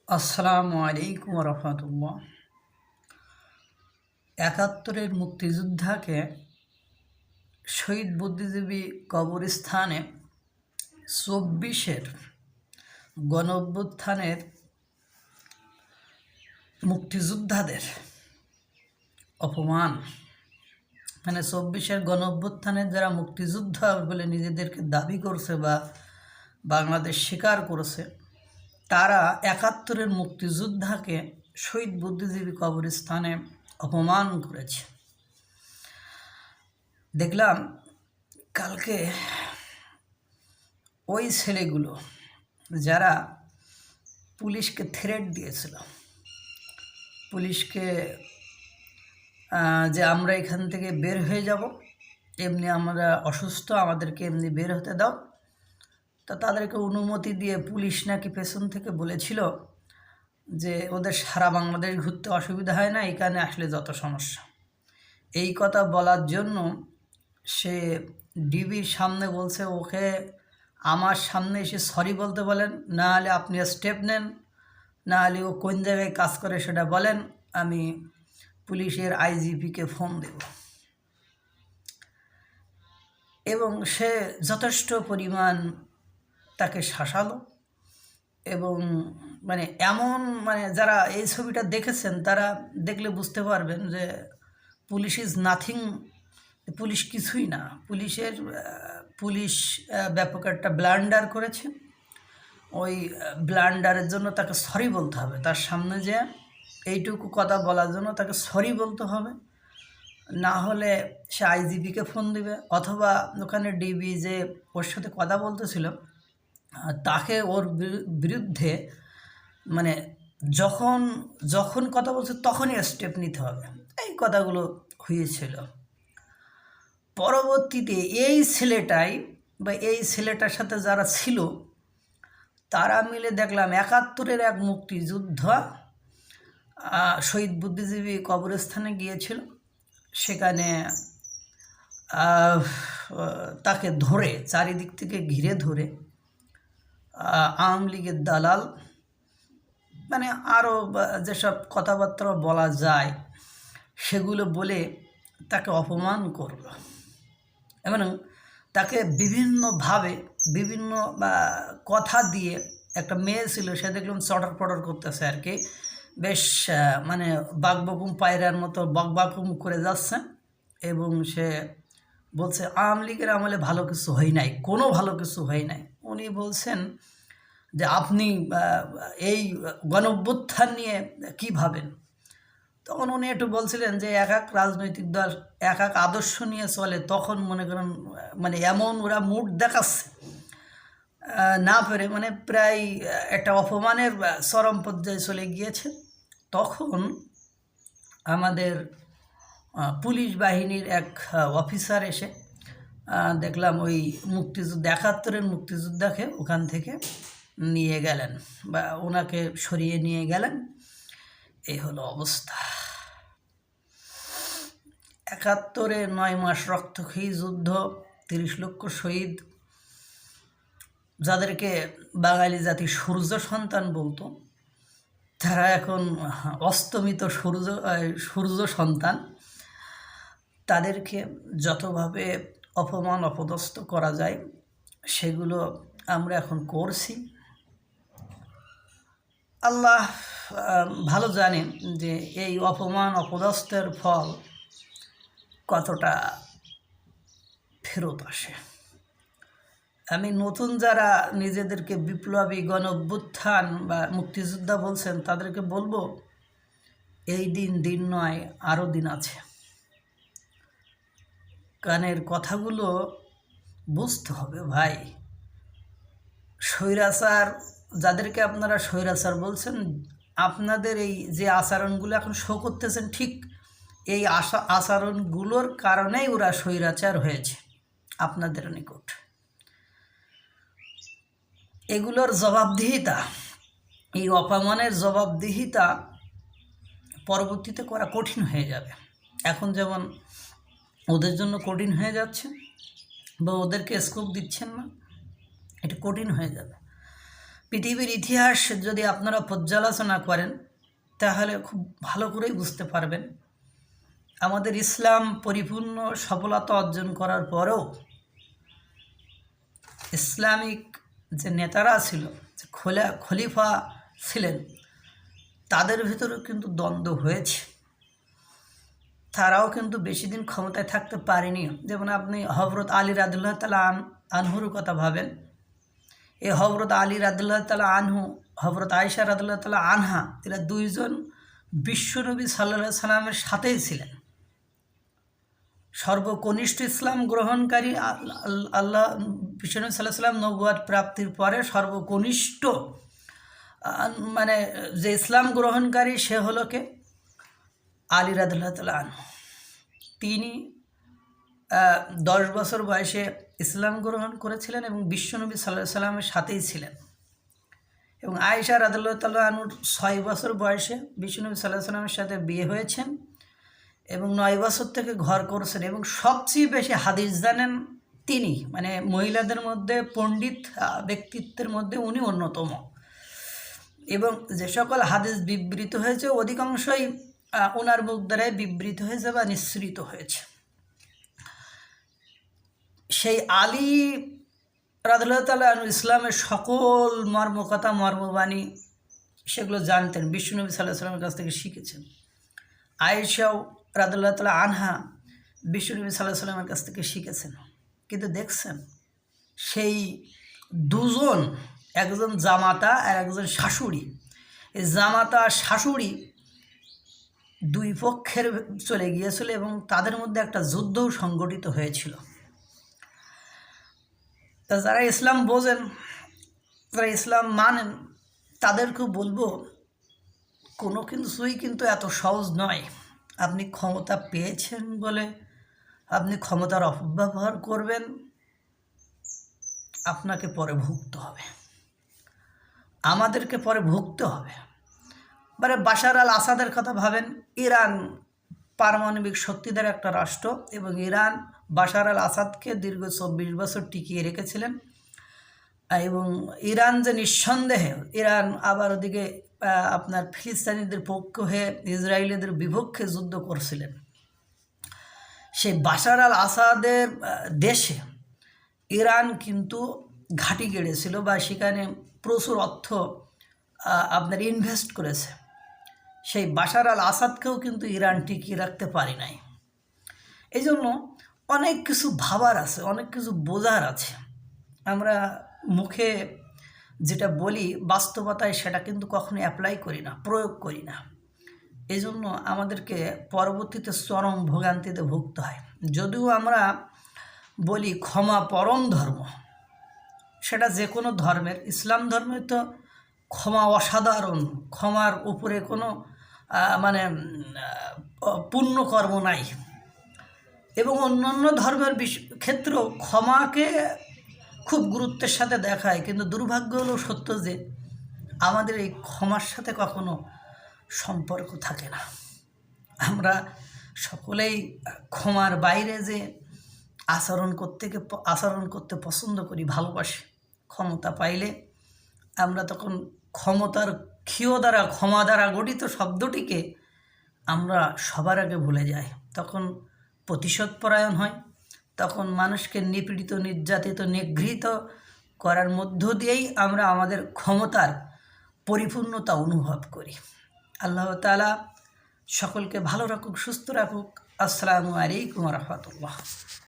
আসসালামু আলাইকুম রহমতুল্লাহ। ৭১-এর মুক্তিযোদ্ধাকে শহীদ বুদ্ধিজীবী কবরস্থানে ২৪-এর গণঅভ্যুত্থানের মুক্তিযোদ্ধাদের অপমান, মানে ২৪-এর গণঅভ্যুত্থানের যারা মুক্তিযোদ্ধা বলে নিজেদেরকে দাবি করছে বা বাংলাদেশ স্বীকার করেছে, তারা ৭১-এর মুক্তিযোদ্ধাকে শহীদ বুদ্ধিজীবী কবরস্থানে অপমান করেছে। দেখলাম কালকে ওই ছেলেগুলো যারা পুলিশকে থ্রেট দিয়েছিল, পুলিশকে যে আমরা এখান থেকে বের হয়ে যাব, এমনি আমরা অসুস্থ, আমাদেরকে এমনি বের হতে দাও, তা তাদেরকে অনুমতি দিয়ে পুলিশ নাকি পেছন থেকে বলেছিল যে ওদের সারা বাংলাদেশ ঘুরতে অসুবিধা হয় না, এখানে আসলে যত সমস্যা। এই কথা বলার জন্য সে ডিবির সামনে বলছে, ওকে আমার সামনে এসে সরি বলতে বলেন, না হলে আপনি স্টেপ নেন, না হলে ও কোন জায়গায় কাজ করে সেটা বলেন, আমি পুলিশের আইজিপিকে ফোন দেব। এবং সে যথেষ্ট পরিমাণ তাকে শাসালো এবং যারা এই ছবিটা দেখেছেন তারা দেখলে বুঝতে পারবেন যে পুলিশ ইজ নাথিং, পুলিশ কিছুই না। পুলিশ ব্যাপক একটা ব্লান্ডার করেছে। ওই ব্লান্ডারের জন্য তাকে সরি বলতে হবে, তার সামনে যে এইটুকু কথা বলার জন্য তাকে সরি বলতে হবে, না হলে সে আইজিপিকে ফোন দিবে, অথবা ওখানে ডিবি যে ওর সাথে কথা বলতেছিল তাকে ওর বিরুদ্ধে যখন যখন কথা বলছে তখনই স্টেপ নিতে হবে। এই কথাগুলো হয়েছিল। পরবর্তীতে এই ছেলেটার সাথে যারা ছিল তারা মিলে দেখলাম ৭১-এর এক মুক্তিযোদ্ধা শহীদ বুদ্ধিজীবী কবরস্থানে গিয়েছিল। সেখানে তাকে ধরে চারিদিক থেকে ঘিরে ধরে আওয়ামী লীগের দালাল, আরও যেসব কথাবার্তা বলা যায় সেগুলো বলে তাকে অপমান করল এবং তাকে বিভিন্নভাবে বিভিন্ন কথা দিয়ে, একটা মেয়ে ছিল সে দেখলাম চটর পটর করতেছে আর কি, বেশ বাকবকুম পায়রার মতো বকবাকুম করে যাচ্ছে এবং সে বলছে আওয়ামী লীগের আমলে ভালো কিছু হয় নাই, কোনো ভালো কিছু হয় নাই। উনি বলছেন যে আপনি এই গণঅভ্যুত্থান নিয়ে কী ভাবেন? তখন উনি একটু বলছিলেন যে এক এক রাজনৈতিক দল এক এক আদর্শ নিয়ে চলে, তখন মনে করেন এমন ওরা মুড দেখাচ্ছে না পেরে প্রায় একটা অপমানের চরম পর্যায়ে চলে গিয়েছে। তখন আমাদের পুলিশ বাহিনীর এক অফিসার এসে দেখলাম ওই মুক্তিযোদ্ধা ৭১-এর মুক্তিযোদ্ধাকে ওখান থেকে নিয়ে গেলেন বা ওনাকে সরিয়ে নিয়ে গেলেন। এই হলো অবস্থা। ৭১-এ ৯ মাস রক্তক্ষয়ী যুদ্ধ, ৩০ লক্ষ শহীদ, যাদেরকে বাঙালি জাতি সূর্য সন্তান বলতো, তারা এখন অস্তমিত সূর্য সন্তান। তাদেরকে যতভাবে অপমান অপদস্থ করা যায় সেগুলো আমরা এখন করছি। আল্লাহ ভালো জানেন যে এই অপমান অপদস্থের ফল কতটা ফেরত আসে। আমি নতুন যারা নিজেদেরকে বিপ্লবী গণঅভ্যুত্থান বা মুক্তিযোদ্ধা বলছেন তাদেরকে বলবো, এই দিন নয়, আরও দিন আছে। কানের কথাগুলো বুঝতে হবে ভাই। স্বৈরাচার, যাদেরকে আপনারা স্বৈরাচার বলছেন, আপনাদের এই যে আচরণগুলো এখন শো করতেছেন, ঠিক এই আচরণগুলোর কারণেই ওরা স্বৈরাচার হয়েছে আপনাদের নিকট। এগুলোর জবাবদিহিতা, এই অপমানের জবাবদিহিতা পরবর্তীতে করা কঠিন হয়ে যাবে। এখন যেমন ওদের জন্য কঠিন হয়ে যাচ্ছে বা ওদেরকে স্কোপ দিচ্ছেন না, এটা কঠিন হয়ে যাবে। পৃথিবীর ইতিহাস যদি আপনারা পর্যালোচনা করেন তাহলে খুব ভালো করেই বুঝতে পারবেন আমাদের ইসলাম পরিপূর্ণ সফলতা অর্জন করার পরেও ইসলামিক যে নেতারা ছিল, যে খলিফা ছিলেন, তাদের ভিতরেও কিন্তু দ্বন্দ্ব হয়েছে। তারাও কিন্তু বেশি দিন ক্ষমতায় থাকতে পারেনি। যেমন আপনি হযরত আলী রাদিয়াল্লাহু তাআলা আনহুর কথা ভাবেন। এই হযরত আলী রাদিয়াল্লাহু তাআলা আনহু, হযরত আয়েশা রাদিয়াল্লাহু তাআলা আনহা, এরা দুইজন বিশ্বনবী সাল্লাল্লাহু আলাইহি সাল্লামের সাথেই ছিলেন। সর্বকনিষ্ঠ ইসলাম গ্রহণকারী আল্লাহ বিশ্বনবী সাল্লাল্লাহু আলাইহি সাল্লাম নবুয়ত প্রাপ্তির পরে সর্বকনিষ্ঠ মানে যে ইসলাম গ্রহণকারী সে হলো কে? আলী রাদিয়াল্লাহু তাআলা আনহু। তিনি 10 বছর বয়সে ইসলাম গ্রহণ করেছিলেন এবং বিশ্বনবী সাল্লাল্লাহু আলাইহি সাল্লামের সাথেই ছিলেন। এবং আয়েশা রাদিয়াল্লাহু তাআলা আনহুর 6 বছর বয়সে বিশ্বনবী সাল্লাল্লাহু আলাইহি সাল্লামের সাথে বিয়ে হয়েছেন এবং 9 বছর থেকে ঘর করেছেন। এবং সবচেয়ে বেশি হাদিস জানেন তিনি, মানে মহিলাদের মধ্যে পণ্ডিত ব্যক্তিত্বের মধ্যে উনি অন্যতম। এবং যে সকল হাদিস বিবৃত হয়েছে অধিকাংশই ওনার মুখ দ্বারাই বিবৃত হয়েছে বা নিঃসৃত হয়েছে। সেই আলী রাদিয়াল্লাহু তাআলা আনহু ইসলামের সকল মর্মকথা মর্মবাণী সেগুলো জানতেন, বিশ্বনবী সাল্লাল্লাহু আলাইহি সাল্লামের কাছ থেকে শিখেছেন। আয়েশাও রাদিয়াল্লাহু তাআলা আনহা বিশ্বনবী সাল্লাল্লাহু আলাইহি সাল্লামের কাছ থেকে শিখেছেন। কিন্তু দেখছেন সেই দুজন, একজন জামাতা আর একজন শাশুড়ি, এই জামাতা আর শাশুড়ি দুই পক্ষের চলে গিয়েছিল এবং তাদের মধ্যে একটা যুদ্ধও সংগঠিত হয়েছিল। তা যারা ইসলাম বোঝেন, যারা ইসলাম মানেন, তাদেরকেও বলবো কোনো কিছুই কিন্তু এত সহজ নয়। আপনি ক্ষমতা পেয়েছেন বলে আপনি ক্ষমতার অপব্যবহার করবেন, আপনাকে পরে ভুগতে হবে, আমাদেরকে পরে ভুগতে হবে। মানে বাশার আল আসাদের কথা ভাবেন। ইরান পারমাণবিক শক্তিধর একটা রাষ্ট্র এবং ইরান বাশার আল আসাদকে দীর্ঘ 24 বছর টিকিয়ে রেখেছিলেন। এবং ইরান যে নিঃসন্দেহে, ইরান আবার ওদিকে আপনার ফিলিস্তিনিদের পক্ষ হয়ে ইসরায়েলিদের বিপক্ষে যুদ্ধ করছিলেন। সেই বাশার আল আসাদের দেশে ইরান কিন্তু ঘাঁটি গেড়েছিল বা সেখানে প্রচুর অর্থ আপনার ইনভেস্ট করেছে। সেই বাশার আল আসাদকেও কিন্তু ইরান টিকিয়ে রাখতে পারে নাই। এই জন্য অনেক কিছু ভাবার আছে, অনেক কিছু বোঝার আছে। আমরা মুখে যেটা বলি বাস্তবতায় সেটা কিন্তু কখনো অ্যাপ্লাই করি না, প্রয়োগ করি না। এই জন্য আমাদেরকে পরবর্তীতে চরম ভোগান্তিতে ভুগতে হয়। যদিও আমরা বলি ক্ষমা পরম ধর্ম, সেটা যে কোনো ধর্মের, ইসলাম ধর্মে তো ক্ষমা অসাধারণ, ক্ষমার উপরে কোনো মানে পুণ্যকর্ম নাই। এবং অন্যান্য ধর্মের ক্ষেত্রেও ক্ষমাকে খুব গুরুত্বের সাথে দেখায়। কিন্তু দুর্ভাগ্য হলো সত্য যে আমাদের এই ক্ষমার সাথে কখনো সম্পর্ক থাকে না। আমরা সকলেই ক্ষমার বাইরে যে আচরণ করতে পছন্দ করি, ভালোবাসি। ক্ষমতা পাইলে আমরা তখন ক্ষমতার ক্ষমা দ্বারা গঠিত শব্দটিকে আমরা সবার আগে ভুলে যাই। তখন প্রতিশোধপরায়ণ হয়, তখন মানুষকে নিপীড়িত, নির্যাতিত, নিগৃহীত করার মধ্য দিয়েই আমরা আমাদের ক্ষমতার পরিপূর্ণতা অনুভব করি। আল্লাহ তাআলা সকলকে ভালো রাখুক, সুস্থ রাখুক। আসসালামু আলাইকুম ওয়া রাহমাতুল্লাহ।